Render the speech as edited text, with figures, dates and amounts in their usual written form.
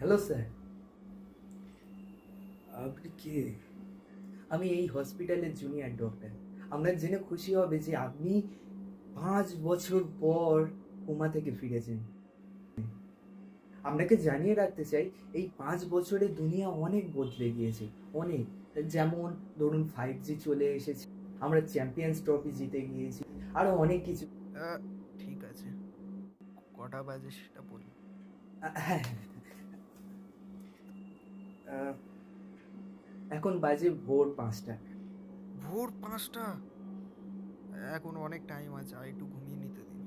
Hello sir, আপনি কে? আমি এই হসপিটালের জুনিয়র ডক্টর। আপনার জেনে খুশি হবে যে আপনি 5 বছর পর কোমা থেকে ফিরেছেন। আপনাকে জানিয়ে রাখতে চাই, এই 5 বছরে দুনিয়া অনেক বদলে গিয়েছে, অনেক। যেমন ধরুন 5G চলে এসেছে, আমরা চ্যাম্পিয়ন্স ট্রফি জিতে গিয়েছি, আরো অনেক কিছু। আহ, ঠিক আছে, কটা বাজে সেটা বলুন। হ্যাঁ, আহ, এখন বাজে ভোর 5টা। ভোর 5টা? এখন অনেক টাইম আছে, আর একটু ঘুমিয়ে নিতে দিন।